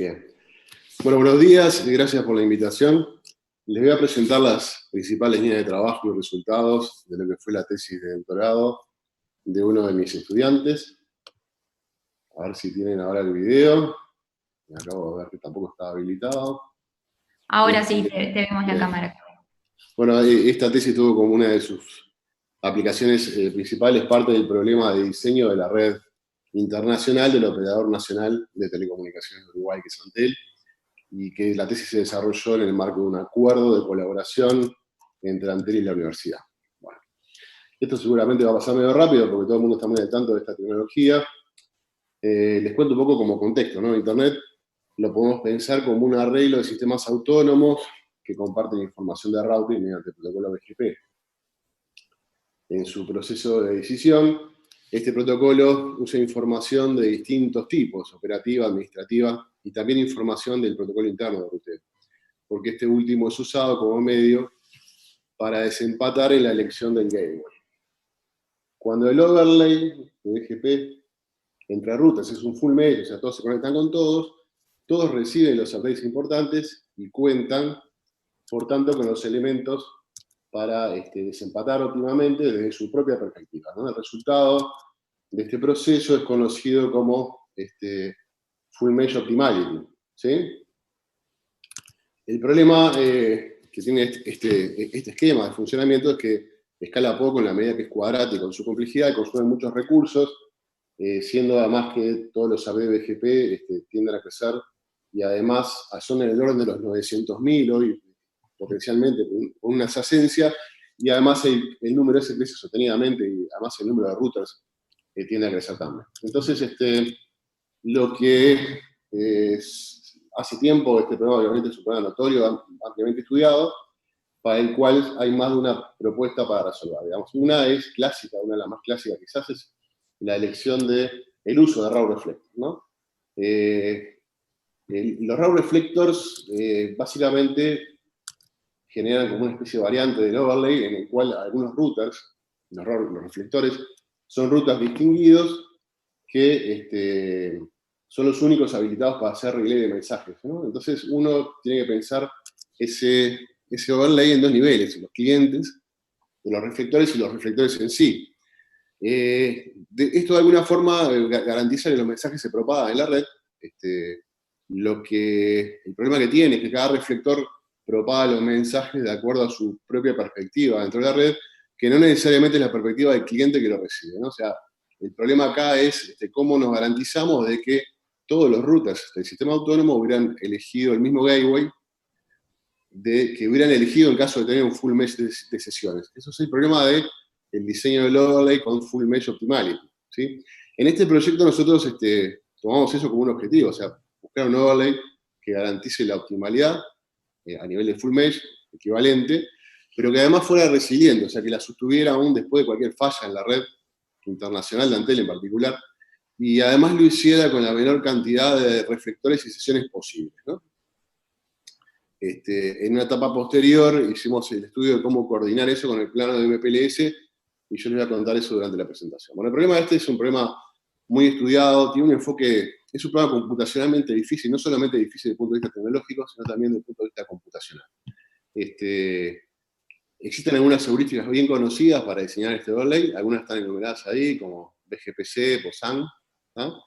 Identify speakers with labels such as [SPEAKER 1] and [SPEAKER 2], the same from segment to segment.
[SPEAKER 1] Bien. Bueno, buenos días y gracias por la invitación. Les voy a presentar las principales líneas de trabajo y resultados de lo que fue la tesis de doctorado de uno de mis estudiantes. A ver si tienen ahora el video. Me acabo de ver que tampoco estaba habilitado.
[SPEAKER 2] Ahora sí, te vemos la cámara.
[SPEAKER 1] Bueno, esta tesis tuvo como una de sus aplicaciones principales parte del problema de diseño de la red internacional del Operador Nacional de Telecomunicaciones de Uruguay, que es Antel, y que la tesis se desarrolló en el marco de un acuerdo de colaboración entre Antel y la universidad. Bueno, esto seguramente va a pasar medio rápido porque todo el mundo está muy al tanto de esta tecnología. Les cuento un poco como contexto, ¿no? Internet lo podemos pensar como un arreglo de sistemas autónomos que comparten información de routing mediante el protocolo BGP. En su proceso de decisión, este protocolo usa información de distintos tipos, operativa, administrativa, y también información del protocolo interno de ruteo, porque este último es usado como medio para desempatar en la elección del gateway. Cuando el overlay de BGP entre rutas es un full mesh, o sea, todos se conectan con todos reciben los updates importantes y cuentan, por tanto, con los elementos para desempatar óptimamente desde su propia perspectiva, ¿no? El resultado de este proceso es conocido como full mesh optimality, ¿sí? El problema que tiene este esquema de funcionamiento es que escala poco en la medida que es cuadrático en su complejidad y consume muchos recursos, siendo además que todos los updates BGP tienden a crecer y además son en el orden de los 900.000 hoy, potencialmente con una adyacencia, y además el número ese crece sostenidamente y además el número de routers tiende a crecer también. Entonces, lo que hace tiempo, este problema obviamente es un problema notorio, ampliamente estudiado, para el cual hay más de una propuesta para resolver. Digamos, una es clásica, una de las más clásicas quizás es la elección del uso de raw reflector, ¿no? Los raw reflectors básicamente generan como una especie de variante del overlay en el cual algunos routers, los reflectores, son routers distinguidos que son los únicos habilitados para hacer relay de mensajes, ¿no? Entonces uno tiene que pensar ese overlay en dos niveles, los clientes de los reflectores y los reflectores en sí. Esto de alguna forma garantiza que los mensajes se propagan en la red. El problema que tiene es que cada reflector propaga los mensajes de acuerdo a su propia perspectiva dentro de la red, que no necesariamente es la perspectiva del cliente que lo recibe, ¿no? O sea, el problema acá es cómo nos garantizamos de que todos los routers del sistema autónomo hubieran elegido el mismo gateway que hubieran elegido en caso de tener un full mesh de sesiones. Eso es el problema del diseño del overlay con full mesh optimality, ¿sí? En este proyecto nosotros tomamos eso como un objetivo, o sea, buscar un overlay que garantice la optimalidad a nivel de full mesh equivalente, pero que además fuera resiliente, o sea, que la sostuviera aún después de cualquier falla en la red internacional de Antel en particular, y además lo hiciera con la menor cantidad de reflectores y sesiones posibles, ¿no? En una etapa posterior hicimos el estudio de cómo coordinar eso con el plano de MPLS, y yo les voy a contar eso durante la presentación. Bueno, el problema es un problema muy estudiado, tiene un enfoque, es un problema computacionalmente difícil, no solamente difícil desde el punto de vista tecnológico, sino también desde el punto de vista computacional. Existen algunas heurísticas bien conocidas para diseñar este overlay, algunas están enumeradas ahí, como BGPC, POSAN, ¿no?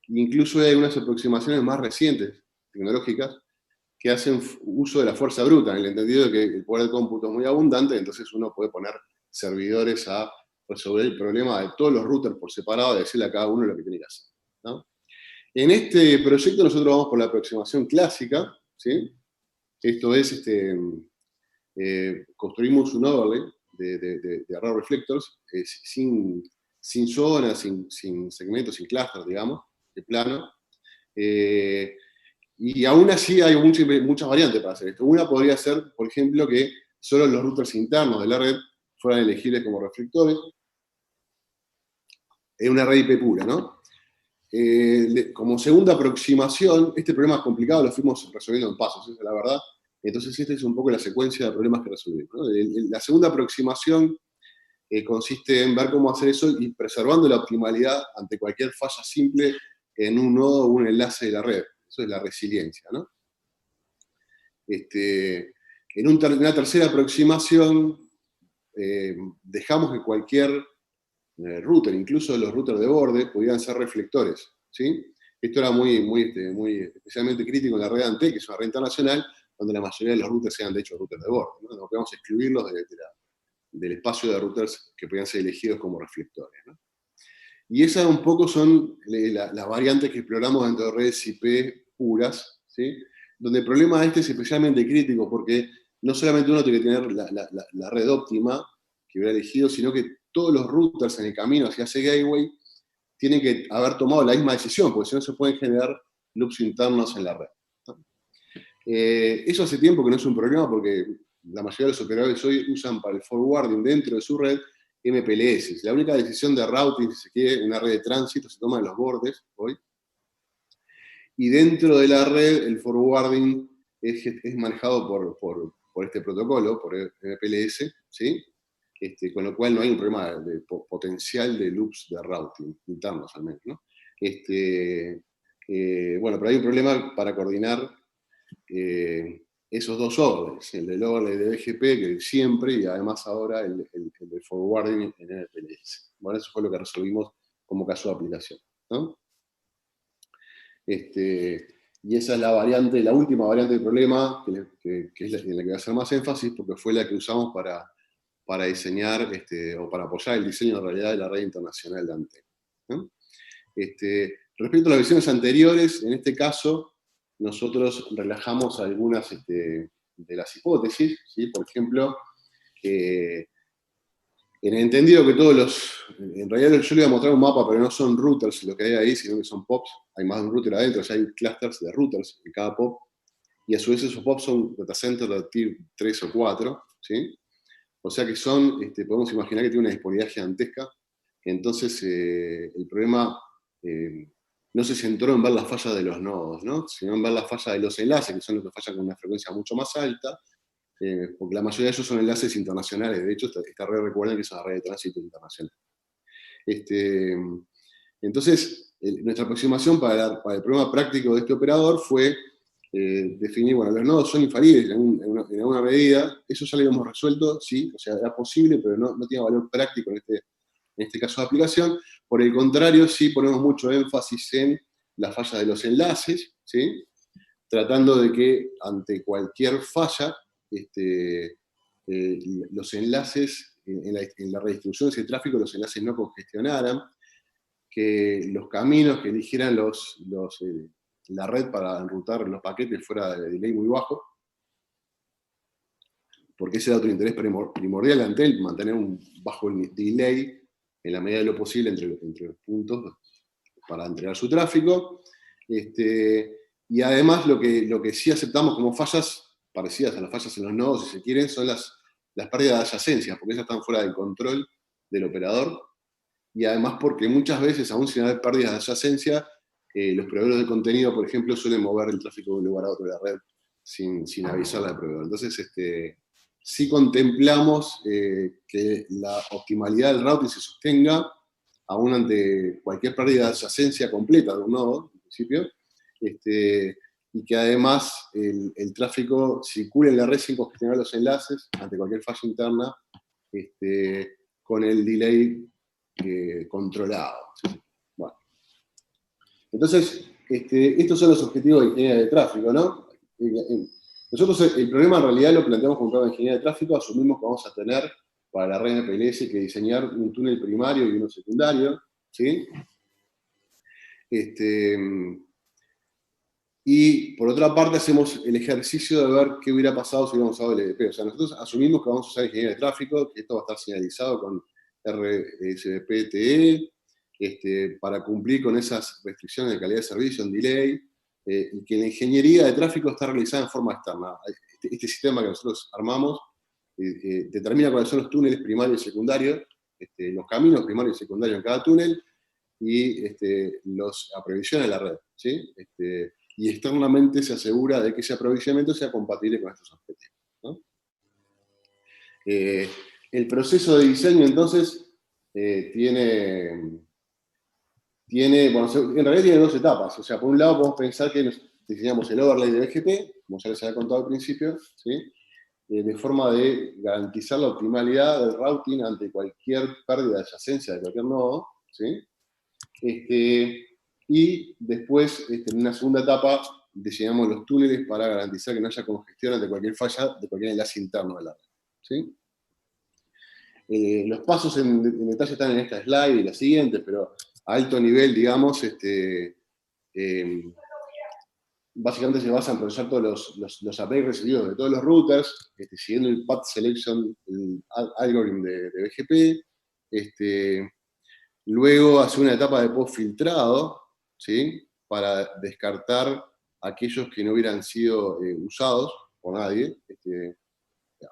[SPEAKER 1] Incluso hay algunas aproximaciones más recientes, tecnológicas, que hacen uso de la fuerza bruta, en el entendido de que el poder de cómputo es muy abundante, entonces uno puede poner servidores a resolver el problema de todos los routers por separado, y decirle a cada uno lo que tiene que hacer, ¿no? En este proyecto nosotros vamos por la aproximación clásica, ¿sí? Esto es, construimos un overlay de raw reflectors sin zonas, sin segmentos, sin clusters, digamos, de plano. Y aún así hay muchas variantes para hacer esto. Una podría ser, por ejemplo, que solo los routers internos de la red fueran elegibles como reflectores. Es una red IP pura, ¿no? Como segunda aproximación, este problema es complicado, lo fuimos resolviendo en pasos, esa es la verdad. Entonces esta es un poco la secuencia de problemas que resolvimos, ¿no? La segunda aproximación consiste en ver cómo hacer eso y preservando la optimalidad ante cualquier falla simple en un nodo o un enlace de la red. Eso es la resiliencia, ¿no? En una tercera aproximación, dejamos que cualquier router, incluso los routers de borde, pudieran ser reflectores, ¿sí? Esto era muy especialmente crítico en la red ANTE, que es una red internacional, donde la mayoría de los routers sean de hecho routers de borde, ¿no? No podemos excluirlos del espacio de routers que podían ser elegidos como reflectores, ¿no? Y esas un poco son las variantes que exploramos dentro de redes IP puras, ¿sí? Donde el problema es especialmente crítico, porque no solamente uno tiene que tener la red óptima que hubiera elegido, sino que todos los routers en el camino hacia ese gateway tienen que haber tomado la misma decisión, porque si no se pueden generar loops internos en la red, ¿no? Eso hace tiempo que no es un problema, porque la mayoría de los operadores hoy usan para el forwarding dentro de su red MPLS. La única decisión de routing, si se quiere, una red de tránsito, se toma en los bordes hoy. Y dentro de la red, el forwarding es manejado por este protocolo, por MPLS, ¿sí? Con lo cual no hay un problema de potencial de loops de routing, internos al menos, ¿no? Bueno, pero hay un problema para coordinar esos dos órdenes, el del overlay de BGP, que siempre, y además ahora el de forwarding en MPLS. Bueno, eso fue lo que resolvimos como caso de aplicación, ¿no? Y esa es la última variante del problema, que es en la que voy a hacer más énfasis, porque fue la que usamos para diseñar, o para apoyar el diseño en realidad de la red internacional de ANTE, ¿no? Respecto a las versiones anteriores, en este caso, nosotros relajamos algunas de las hipótesis, ¿sí? Por ejemplo, en el entendido que en realidad yo le voy a mostrar un mapa, pero no son routers lo que hay ahí, sino que son POPs, hay más de un router adentro, ya hay clusters de routers en cada POP, y a su vez esos POPs son data centers de tier 3 o 4, ¿sí? O sea que podemos imaginar que tiene una disponibilidad gigantesca, entonces el problema no se centró en ver las fallas de los nodos, ¿no? Sino en ver las fallas de los enlaces, que son los que fallan con una frecuencia mucho más alta, porque la mayoría de ellos son enlaces internacionales. De hecho, esta red, recuerden que es una red de tránsito internacional. Entonces, nuestra aproximación para el problema práctico de este operador fue definir, bueno, los nodos son infalibles en alguna medida. Eso ya lo habíamos resuelto, sí, o sea, era posible, pero no tiene valor práctico en este caso de aplicación. Por el contrario, sí ponemos mucho énfasis en la falla de los enlaces, ¿sí? Tratando de que ante cualquier falla, los enlaces, en la redistribución de ese tráfico, los enlaces no congestionaran, que los caminos que eligieran la red para enrutar los paquetes fuera de delay muy bajo, porque ese era otro interés primordial de Antel, mantener un bajo delay en la medida de lo posible entre los puntos para entregar su tráfico. Y además lo que sí aceptamos como fallas, parecidas a las fallas en los nodos, si se quieren, son las pérdidas de adyacencias, porque esas están fuera del control del operador, y además porque muchas veces, aún sin haber pérdidas de adyacencia, los proveedores de contenido, por ejemplo, suelen mover el tráfico de un lugar a otro de la red sin avisarle al proveedor. Entonces, sí contemplamos que la optimalidad del routing se sostenga, aún ante cualquier pérdida de adyacencia completa de un nodo, en principio, y que además el tráfico circule en la red sin congestionar los enlaces ante cualquier falla interna, con el delay controlado. Bueno. Entonces, estos son los objetivos de ingeniería de tráfico, ¿no? Nosotros el problema en realidad lo planteamos como un problema de ingeniería de tráfico, asumimos que vamos a tener para la red MPLS que diseñar un túnel primario y uno secundario, ¿sí? Y por otra parte hacemos el ejercicio de ver qué hubiera pasado si hubiéramos usado el EDP. O sea, nosotros asumimos que vamos a usar ingeniería de tráfico, que esto va a estar señalizado con RSVP-TE, para cumplir con esas restricciones de calidad de servicio en delay, y que la ingeniería de tráfico está realizada en forma externa. Este sistema que nosotros armamos determina cuáles son los túneles primarios y secundarios, los caminos primarios y secundarios en cada túnel, y los aprovisiona en la red, ¿sí? Y externamente se asegura de que ese aprovisionamiento sea compatible con estos objetivos, ¿no? El proceso de diseño, entonces, bueno, en realidad tiene dos etapas. O sea, por un lado podemos pensar que diseñamos el overlay de BGP, como ya les había contado al principio, ¿sí? De forma de garantizar la optimalidad del routing ante cualquier pérdida de adyacencia de cualquier nodo, ¿sí? Y después, en una segunda etapa, diseñamos los túneles para garantizar que no haya congestión ante cualquier falla de cualquier enlace interno de la red, ¿sí? Los pasos en detalle están en esta slide y las siguientes, pero a alto nivel, digamos, básicamente se basa en procesar todos los APIs recibidos de todos los routers, siguiendo el Path Selection, el algoritmo de BGP. Luego hace una etapa de post-filtrado, ¿sí? Para descartar aquellos que no hubieran sido usados por nadie,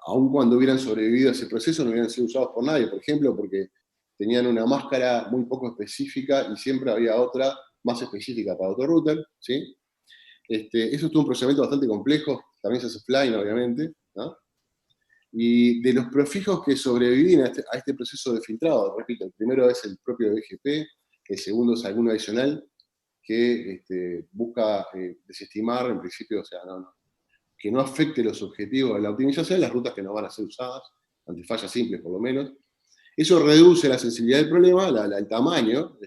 [SPEAKER 1] aun cuando hubieran sobrevivido a ese proceso, no hubieran sido usados por nadie, por ejemplo, porque tenían una máscara muy poco específica y siempre había otra más específica para otro router, ¿sí? Eso es un procedimiento bastante complejo, también se hace offline, obviamente, ¿no? Y de los prefijos que sobreviven a este proceso de filtrado, repito, el primero es el propio BGP, el segundo es alguno adicional que busca desestimar, en principio, o sea, que no afecte los objetivos de la optimización de las rutas que no van a ser usadas, ante fallas simples por lo menos. Eso reduce la sensibilidad del problema, el tamaño,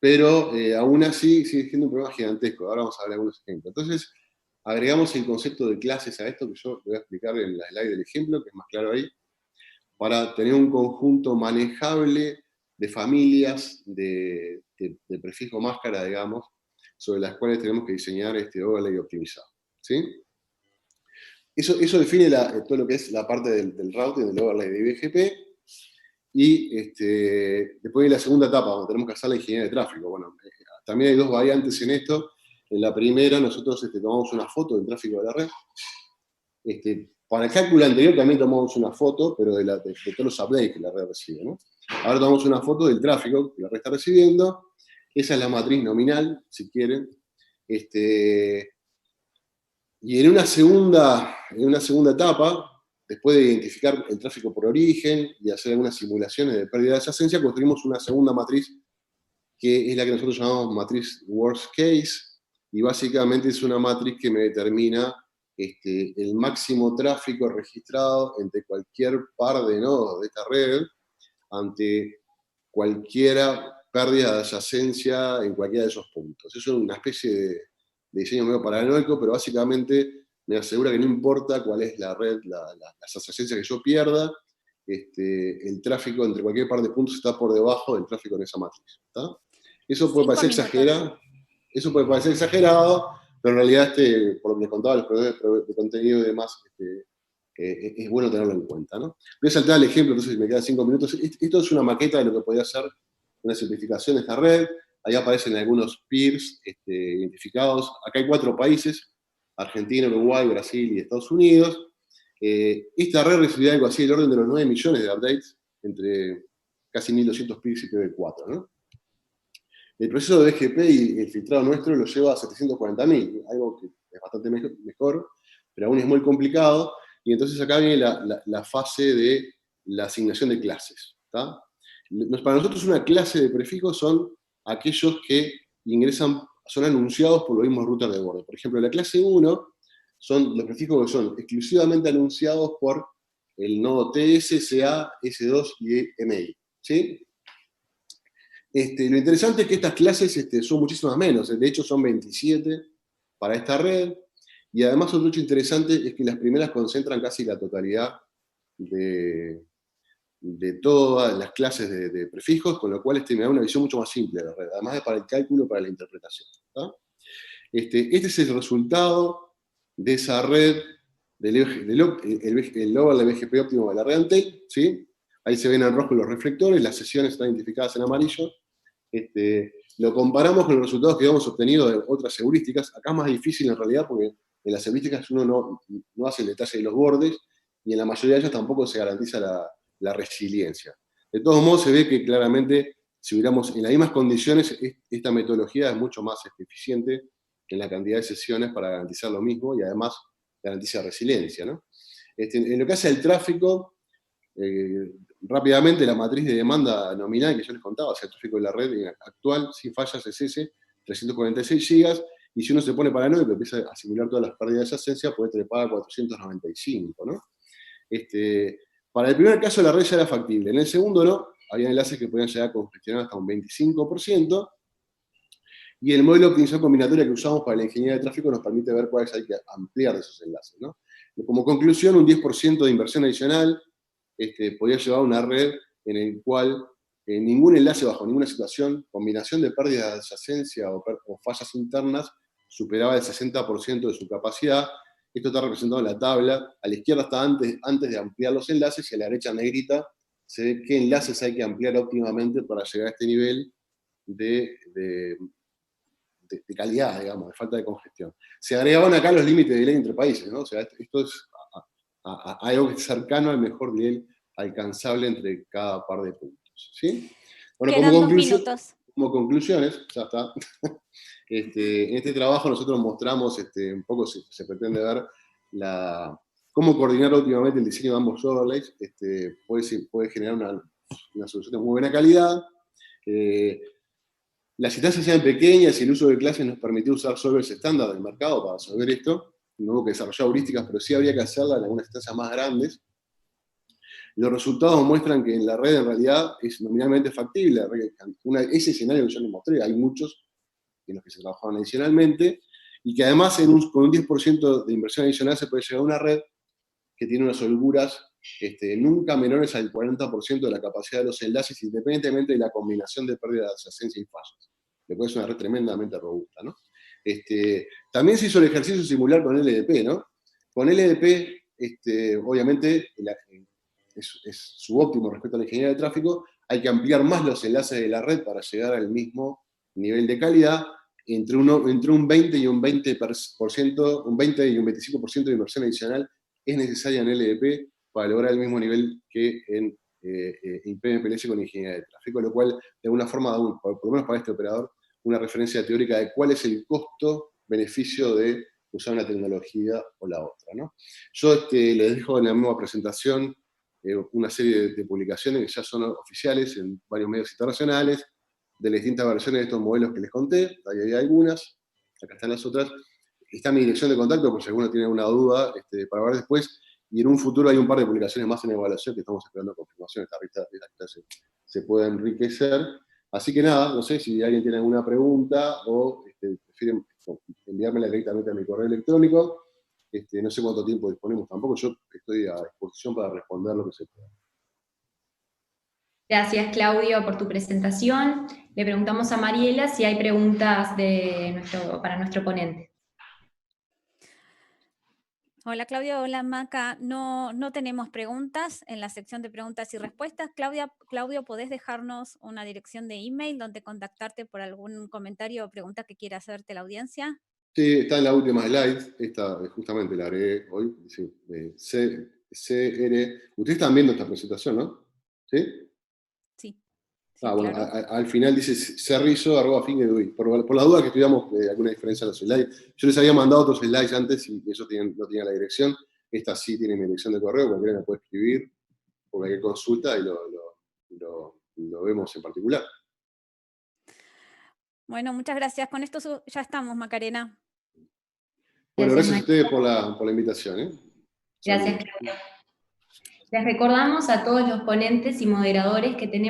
[SPEAKER 1] pero aún así sigue siendo un problema gigantesco. Ahora vamos a ver algunos ejemplos. Entonces, agregamos el concepto de clases a esto, que yo voy a explicar en la slide del ejemplo, que es más claro ahí, para tener un conjunto manejable de familias de prefijo máscara, digamos, sobre las cuales tenemos que diseñar este overlay optimizado, ¿sí? Eso define todo lo que es la parte del routing, del overlay de BGP, y después de la segunda etapa, donde tenemos que hacer la ingeniería de tráfico. Bueno, también hay dos variantes en esto. En la primera, nosotros tomamos una foto del tráfico de la red. Para el cálculo anterior también tomamos una foto, pero de todos los updates que la red recibe, ¿no? Ahora tomamos una foto del tráfico que la red está recibiendo. Esa es la matriz nominal, si quieren. Y en una segunda etapa, después de identificar el tráfico por origen y hacer algunas simulaciones de pérdida de adyacencia, construimos una segunda matriz, que es la que nosotros llamamos matriz worst case, y básicamente es una matriz que me determina el máximo tráfico registrado entre cualquier par de nodos de esta red, ante cualquiera pérdida de adyacencia en cualquiera de esos puntos. Eso es una especie de diseño medio paranoico, pero básicamente me asegura que no importa cuál es la red, las adyacencias que yo pierda, el tráfico entre cualquier par de puntos está por debajo del tráfico en esa matriz. ¿Tá? Eso puede parecer exagerado, pero en realidad, por lo que les contaba, los proveedores de contenido y demás, es bueno tenerlo en cuenta, ¿no? Voy a saltar el ejemplo, entonces me quedan 5 minutos. Esto es una maqueta de lo que podría ser una simplificación de esta red. Ahí aparecen algunos peers identificados. Acá hay 4 países: Argentina, Uruguay, Brasil y Estados Unidos. Esta red recibirá algo así del orden de los 9 millones de updates, entre casi 1.200 peers y IPv4, ¿no? El proceso de BGP y el filtrado nuestro lo lleva a 740.000, algo que es bastante mejor, pero aún es muy complicado. Y entonces acá viene la fase de la asignación de clases. ¿Tá? Para nosotros una clase de prefijos son aquellos que son anunciados por los mismos routers de borde. Por ejemplo, la clase 1 son los prefijos que son exclusivamente anunciados por el nodo TS, CA, S2 y MI. ¿Sí? Lo interesante es que estas clases son muchísimas menos. De hecho, son 27 para esta red. Y además, otro hecho interesante es que las primeras concentran casi la totalidad de todas las clases de prefijos, con lo cual me da una visión mucho más simple de la red, además de para el cálculo, para la interpretación. ¿Tá? Este es el resultado de esa red, el overlay BGP óptimo de la red Antel, ¿sí? Ahí se ven en rojo los reflectores, las sesiones están identificadas en amarillo. Lo comparamos con los resultados que habíamos obtenido de otras heurísticas. Acá es más difícil en realidad, porque en las heurísticas uno no hace el detalle de los bordes, y en la mayoría de ellas tampoco se garantiza la resiliencia. De todos modos, se ve que claramente, si hubiéramos en las mismas condiciones, esta metodología es mucho más eficiente en la cantidad de sesiones para garantizar lo mismo, y además garantiza resiliencia, ¿no? En lo que hace al tráfico, rápidamente la matriz de demanda nominal que yo les contaba, o sea, el tráfico de la red actual, sin fallas, es ese, 346 GB, y si uno se pone paranoico y empieza a simular todas las pérdidas de adyacencia, puede trepar a 495, ¿no? Para el primer caso la red ya era factible, en el segundo no, había enlaces que podían llegar a congestionar hasta un 25%, y el modelo de optimización combinatoria que usamos para la ingeniería de tráfico nos permite ver cuáles hay que ampliar de esos enlaces, ¿no? Como conclusión, un 10% de inversión adicional podría llevar a una red en el cual ningún enlace bajo ninguna situación, combinación de pérdida de adyacencia o fallas internas, superaba el 60% de su capacidad. Esto está representado en la tabla. A la izquierda está antes de ampliar los enlaces, y a la derecha negrita se ve qué enlaces hay que ampliar óptimamente para llegar a este nivel de calidad, digamos, de falta de congestión. Se agregaban acá los límites de ley entre países, ¿no? O sea, esto es algo que es cercano al mejor nivel alcanzable entre cada par de puntos, ¿sí? Bueno,
[SPEAKER 3] Quedan 2 minutos.
[SPEAKER 1] Como conclusiones, ya está. En este trabajo nosotros mostramos un poco, se pretende ver cómo coordinar óptimamente el diseño de ambos overlays. Puede generar una solución de muy buena calidad. Las instancias eran pequeñas y el uso de clases nos permitió usar solvers estándar del mercado para resolver esto. No hubo que desarrollar heurísticas, pero sí habría que hacerla en algunas instancias más grandes. Los resultados muestran que en la red en realidad es nominalmente factible. Ese escenario que yo les mostré, hay muchos en los que se trabajaban adicionalmente, y que además con un 10% de inversión adicional se puede llegar a una red que tiene unas holguras nunca menores al 40% de la capacidad de los enlaces, independientemente de la combinación de pérdida de adyacencia y fallas. Después es una red tremendamente robusta, ¿no? También se hizo el ejercicio similar con LDP, ¿no? Con LDP, obviamente, es subóptimo respecto a la ingeniería de tráfico, hay que ampliar más los enlaces de la red para llegar al mismo nivel de calidad, entre un 20 y un 20%, un 20 y un 25% de inversión adicional es necesaria en LDP para lograr el mismo nivel que en PMPLS con ingeniería de tráfico, lo cual de alguna forma da, por lo menos para este operador, una referencia teórica de cuál es el costo-beneficio de usar una tecnología o la otra, ¿no? Yo les dejo en la misma presentación una serie de publicaciones que ya son oficiales en varios medios internacionales, de las distintas versiones de estos modelos que les conté. Ahí hay algunas, acá están las otras. Está mi dirección de contacto, por si alguno tiene alguna duda, para ver después. Y en un futuro hay un par de publicaciones más en evaluación que estamos esperando confirmación. Esta se puede enriquecer. Así que nada, no sé si alguien tiene alguna pregunta o prefieren enviármela directamente a mi correo electrónico. No sé cuánto tiempo disponemos tampoco. Yo estoy a disposición para responder lo que se pueda.
[SPEAKER 2] Gracias, Claudio, por tu presentación. Le preguntamos a Mariela si hay preguntas para nuestro ponente.
[SPEAKER 3] Hola Claudio, hola Maca. No tenemos preguntas en la sección de preguntas y respuestas. Claudio, ¿podés dejarnos una dirección de email donde contactarte por algún comentario o pregunta que quiera hacerte la audiencia?
[SPEAKER 1] Sí, está en la última slide. Esta justamente la agregué hoy. Sí, CR. Ustedes están viendo esta presentación, ¿no? ¿Sí?
[SPEAKER 3] Sí.
[SPEAKER 1] Bueno,
[SPEAKER 3] claro.
[SPEAKER 1] al final dice cerrizo@fin.edu. Por la duda que estudiamos alguna diferencia en los slides. Yo les había mandado otros slides antes y eso no tenía la dirección. Esta sí tiene mi dirección de correo, cualquiera me puede escribir por cualquier consulta y lo vemos en particular.
[SPEAKER 3] Bueno, muchas gracias. Con esto ya estamos, Macarena.
[SPEAKER 1] Bueno, gracias a ustedes por la invitación.
[SPEAKER 2] Gracias, Claudio. Les recordamos a todos los ponentes y moderadores que tenemos